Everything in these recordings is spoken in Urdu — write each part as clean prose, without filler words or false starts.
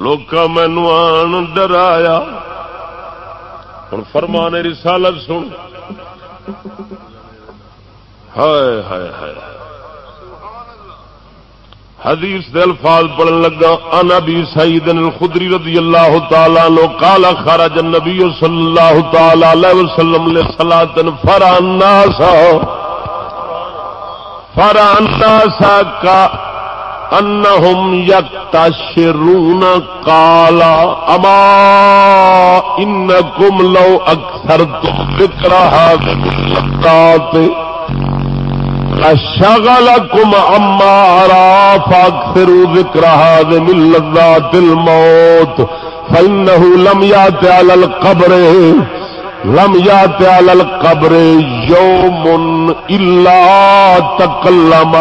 لوکاں مینوں آن ڈرایا. ہن فرمان رسالت سن. ہائے ہائے ہائے حدیث دے الفاظ پڑھن لگا. ان ابی سعید الخدری رضی اللہ تعالی عنہ قال خرج النبی صلی اللہ تعالی علیہ وسلم لصلاۃ فرع الناس کا انہم یکتشرون قال اما انکم لو اکثرتم ذکر هذه اللذات لشغلکم عما ارى فاکثروا ذکر هذه من لذات الموت فانه لم یات علی القبر یوم الا تکلم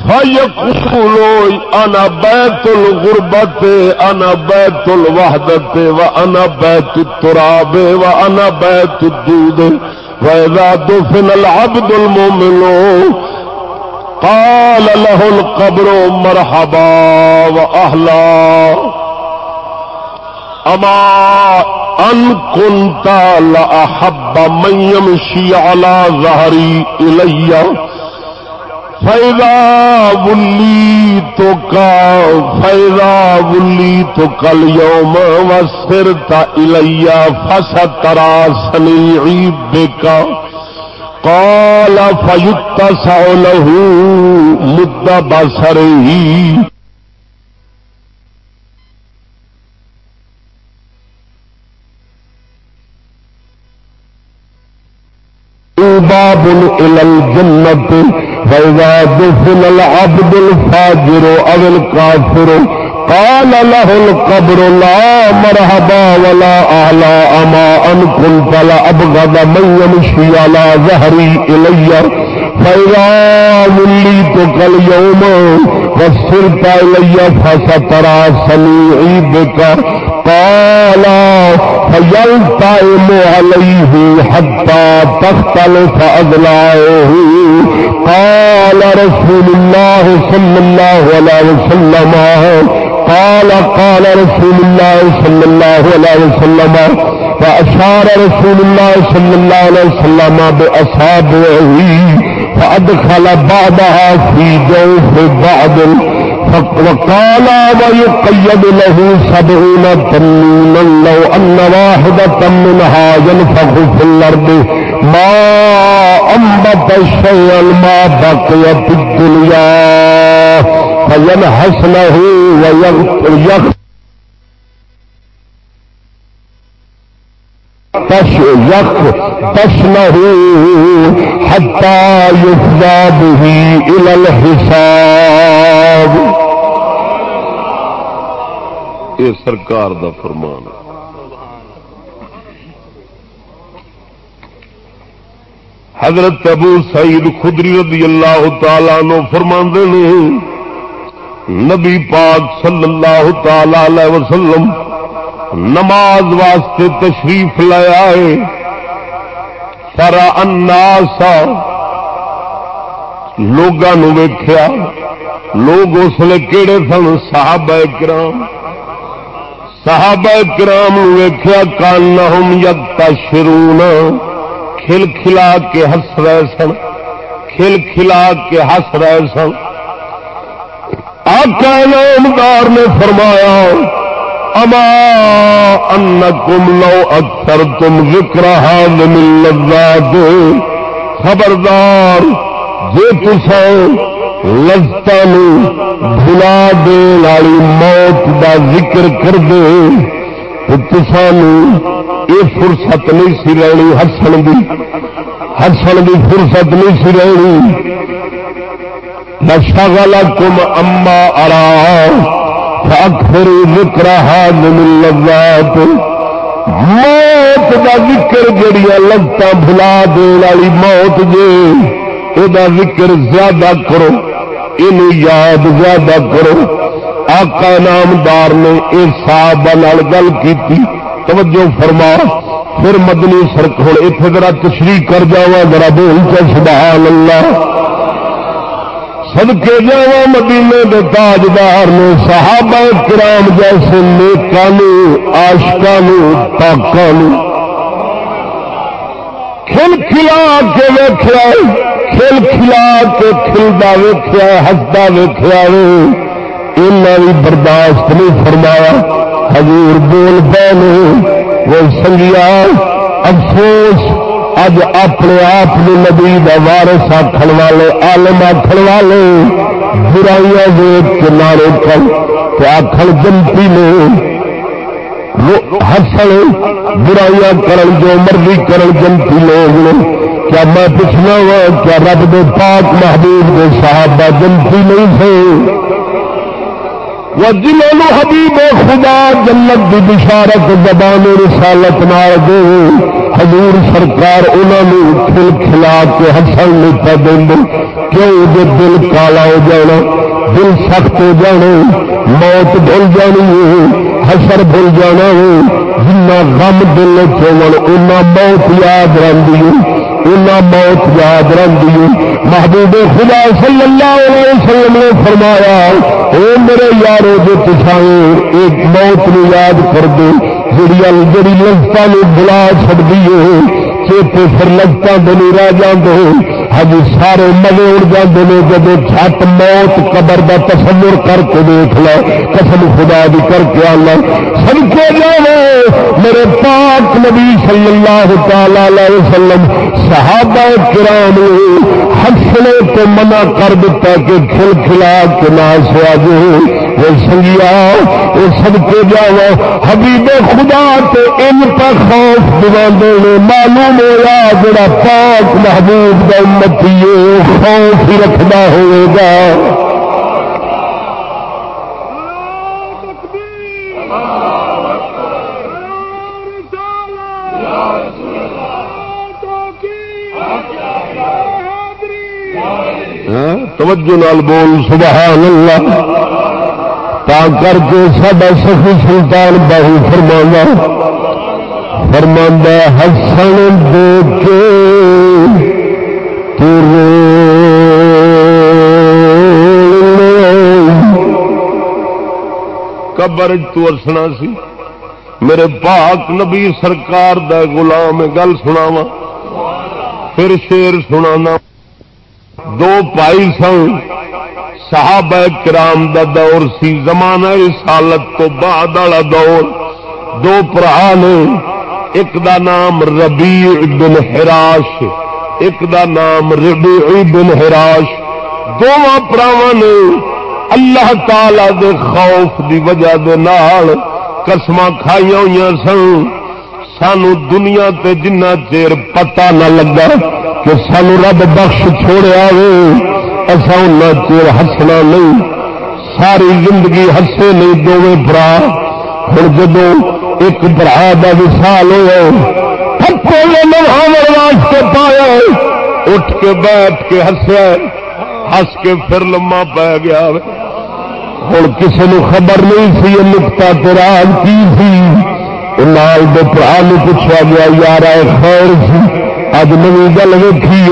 فیقولوا انا بیت الغربت انا بیت الوحدت وانا بیت التراب وانا بیت الدود وَإِذَا دُفِنَ الْعَبْدُ الْمُؤْمِنُ قَالَ لَهُ الْقَبْرُ مَرْحَبًا وَأَهْلًا أَمَا أَنْ كُنْتَ لَأَحَبَّ مَنْ يَمْشِي عَلَى ظَهْرِي إِلَيَّ فَإِذَا وُلِّيتُكَ الْيَوْمَ وَسِرْتَ إِلَيَّ فَسَتَرَى صَنِيعِي بِكَ قَالَ فَيُتَّسَعُ لَهُ مُدَّ بَصَرِهِ باب إلى الجنة فإذا دفن العبد الفاجر أو الكافر قال له القبر لا مرحبا ولا أهلا أما أن كنت لأبغض من يمشي على ظهري إلي فإذا وليتك اليوم وسرت إلي فسترى صنيعي بك قال فيلتئم عليه حتى تختلف أضلاعه قال رسول الله صلى الله عليه وسلم قال رسول الله صلى الله عليه وسلم فأشار رسول الله صلى الله عليه وسلم بأصابعه فأدخل بعضها في جوف بعض وقال ويقيد له 70 تنينا لو أن واحدة منها ينفخ في الأرض ما أنبت شيئا ما بقي في الدنيا فينحس له يختصنه حتى يفضى به إلى الحساب. یہ سرکار دا فرمان. حضرت ابو سعید خدری رضی اللہ تعالی عنہ فرماندے نے نبی پاک صلی اللہ تعالی علیہ وسلم نماز واسطے تشریف لے آئے. فرا الناس لوگاں نو ویکھیا. لوگ اس لیے کہڑے سن؟ صحابہ کرام نو ویکھیا. کانہم یکتشرون کھل کھلا کے ہس رہے سن. آقا نامدار نے فرمایا اما انکم لو اکثرتم ذکر هذه اللذات خبردار جے تساں لذتاں بھلا دین والی موت دا ذکر کر دے تو تساں یہ فرصت نہیں سی رہنی ہسن دی فرصت نہیں سی رہنی. لشغلکم اما ارا فاکثروا ذکر هذه اللذات. موت دا ذکر جڑیاں لذتاں بھلا دین والی موت جے ادا ذکر زیادہ کرو، انہوں یاد زیادہ کرو. آقا نامدار نے اس صحابہ نال گل کیتی. توجہ فرما. پھر مدنی سرکڑ اتنے ذرا تشریح کر جاوا ذرا بول کے سبحان اللہ. صدقے جاواں مدینے دے تاجدار نے صحابہ کرام جیسے نیکاں نوں عاشقاں نوں پاکاں نوں کھل کھلا کے ویکھیا، کھل کھلا کے کھلدا ویکھیا، ہسدا ویکھیا انہاں بھی برداشت نہیں فرمایا۔ حضور بول پے وہ سنگیا افسوس اج اپنے آپ نبی دا وارث آکھن والے عالم آکھن والے برائیاں ویکھ کے نہ روکن تے آکھن جنتی نے ہسن برائیاں کرن جو مرضی کرن جنتی لوگ نے۔ کیا میں پوچھنا وا کیا رب دے پاک محبوب دے صحابہ جنتی نہیں تھے؟ وہ جنہوں حبیب خدا جنت دی بشارت زبان رسالت نال دے حضور سرکار انہوں نے کھل کھلا کے ہسن نہیں پہ دیں، کیوں جو دل کالا ہو جانا، دل سخت ہو جانا، موت بھول جانی ہے، حشر بھول جانا ہے۔ جنا غم دل چون اُنہ موت یاد رہتی ہے، اُنہ موت یاد رہتی ہے۔ محبوب خدا صلی اللہ علیہ وسلم نے فرمایا اے میرے یارو جو تسائیں ایک موت نو یاد کر دو جڑی لذتاں نو بلا چھڈدی ہے، چیتے پھر لذتاں دے نہیں رہ جاندے، ہجی سارے مزے اڑ جاندے نے جب جھٹ موت قبر دا تصور کر کے دیکھ لے، قسم خدا دی کر کے اللہ صدقے جاوے میرے پاک نبی صلی اللہ تعالی علیہ وسلم صحابہ کرام ہنسنے تو منع کر دیتا کہ کھل کھلا کے نہ سوا جو وہ سنگیا وہ صدقے جاوا حبیب خدا تے ان پر خوف دیواندے نے معلوم ہوا جڑا پاک محبوب دا امتی ہے خوف ہی رکھدا ہوئے گا۔ توجہ نال بول سبحان اللہ۔ تا کر کے ساڈا سخی سلطان باہو فرماندا ہسن دیکھ کے تو قبر تو ہسنا سی۔ میرے پاک نبی سرکار دا غلام گل سناواں پھر شعر سنانا۔ دو بھائی سن، صحابہ کرام دا دور سی، زمانہ رسالت تو بعد والا دور۔ دو بھرا نے، ایک دا نام ربیع بن حراش، ایک دا نام ربیع بن حراش۔ دونوں بھراواں نے اللہ تعالی دے خوف دی وجہ دے نال قسماں کھائیاں ہوئیاں سن، سانو دنیا تے جنہ چیر پتہ نہ لگا کہ سانو رب بخش چھوڑیا وے اساں اُنہ چیر ہسنا نہیں، ساری زندگی ہسے نہیں دونوں برا۔ ہن جدوں ایک برا دا وصال ہویا پھٹے نبھاون واسطے پایا، اٹھ کے بیٹھ کے ہسیا، ہس کے پھر لما پی گیا۔ ہن کسی نو خبر نہیں سی یہ نکتا تراج کی سی۔ نال دے برا نو پوچھا گیا یار خیر سی اج نوی گل ویکھی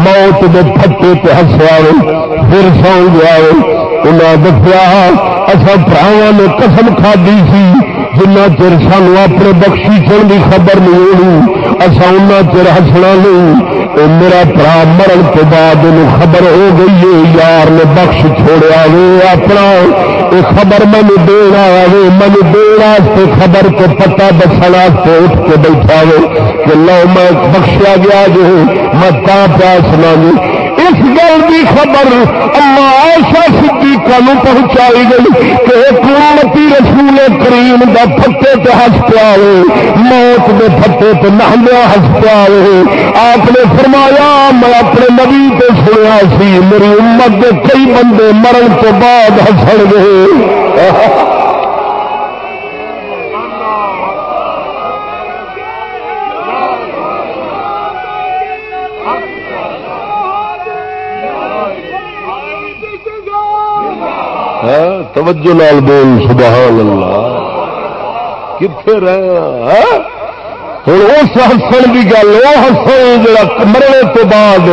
موت دے پھٹے تے ہسیا پھر سو گیا۔ انہاں دسیا اساں بھراواں نے قسم کھادی سی جنہ چر سانو اپنے بخشی چن دی خبر نہیں ہونی اساں انہاں چر ہسنا نہیں۔ اے میرا بھرا مرن تو بعد انہوں خبر ہو گئی ہے یار نے بخش چھوڑیا وے اپنا، اے خبر مینوں دین آیا وے، مینوں دین واسطے خبر تو پتہ دسن واسطے اٹھ کے بیٹھا وے کہ لو میں بخشیا گیا جو میں تاں پیا سنانی۔ اس گل کی خبر اما عائشہ صدیقہ نو پہنچائی گئی کہ ایک امتی رسول کریم دا پھٹے تے ہس پیا موت دے پھٹے تے نہندیا ہس پیا۔ آپ نے فرمایا میں اپنے نبی تے سنیا سی میری امت دے کئی بندے مرن تو بعد ہسن گے۔ توجہ نال بول سبحان اللہ۔ کتنے رہے ہوں اس ہسن کی گل وہ ہسن جا مرنے تو بعد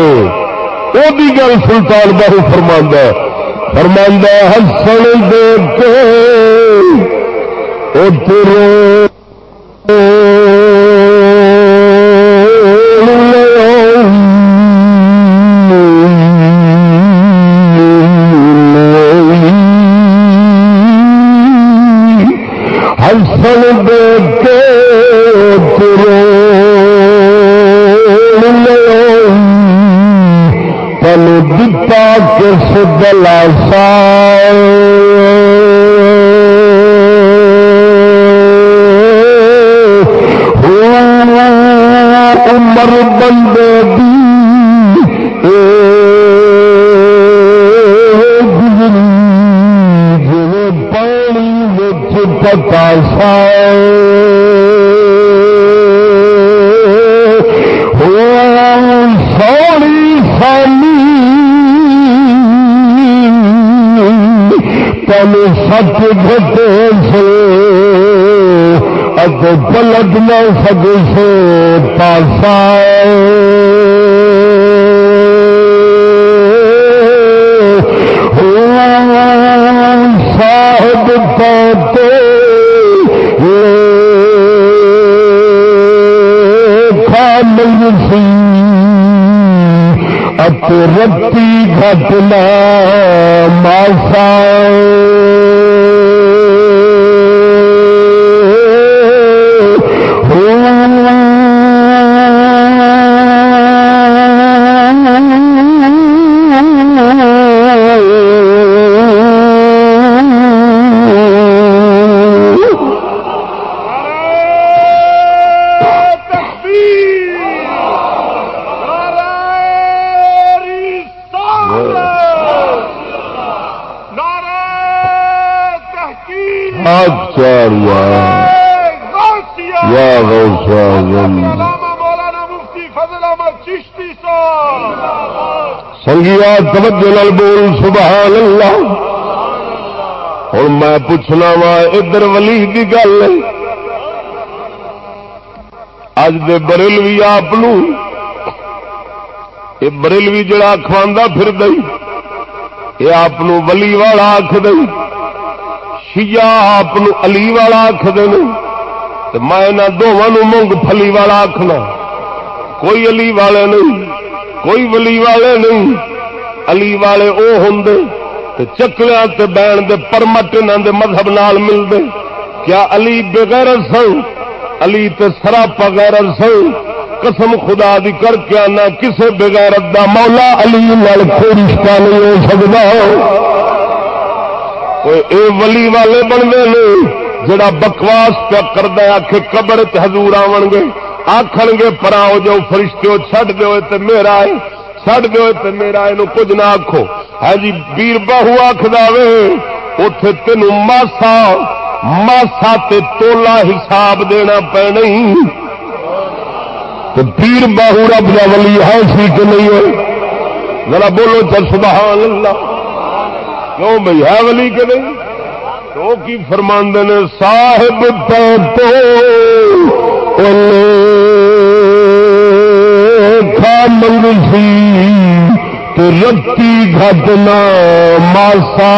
وہی گل سلطان باہو فرماندا ہسن دیکھ کے او تیرے ہسن دیکھ کے تیرے دتا کس دلاسا عمر بندے دی جی پانی وچ پتاسا سونی سانی تن سچ گھٹے سے پلٹ نہ سکے سے پاسا صاحب پاتے کھانے سی رتی گھٹنا ماسا یا غوث اعظم مولانا مفتی فضل احمد چشتی صاحب سنگیا توجہ نال بول سبحان اللہ. اور میں پوچھنا وا ادھر ولی دی گل اج دے بریلوی آپ یہ بریلوی جڑا کھواندا پھر دئی یہ آپ ولی والا آکھ دئی شیعہ آپ علی والا آخر میں انہوں دونوں مونگ پھلی والا آخنا. کوئی علی والے نہیں کوئی ولی والے نہیں. علی والے او ہوں چکلیاں تے بین دے پرمٹ انہاں دے مذہب نال ملدے. کیا علی بغیرت سن؟ علی تے سراپا غیرت سن. قسم خدا دی کر کے آنا کسے بغیرت دا مولا علی نال کوئی رشتہ نہیں ہو سکتا. اے ولی والے بنتے ہیں جڑا بکواس پیا کردا ہے آکھے قبر تے حضور آون گے آکھن گے پرا ہو جاؤ فرشتو چھڈ دیو تے میرا ہے چھڈ دیو تے میرا ہے. کچھ نہ آکھو ہے جی بیر باہو آکھدا وے اوتھے تینوں ماسا تے تولا حساب دینا پینا ہی. تے پیر باہو رب دا ولی ہے سی کہ نہیں ہے؟ ذرا بولو چل سبحان اللہ. کیوں بھائی ہے ولی کے نہیں؟ تو کی فرماندے نے صاحب تو کھا منگ سی تو رتی گھٹنا ماسا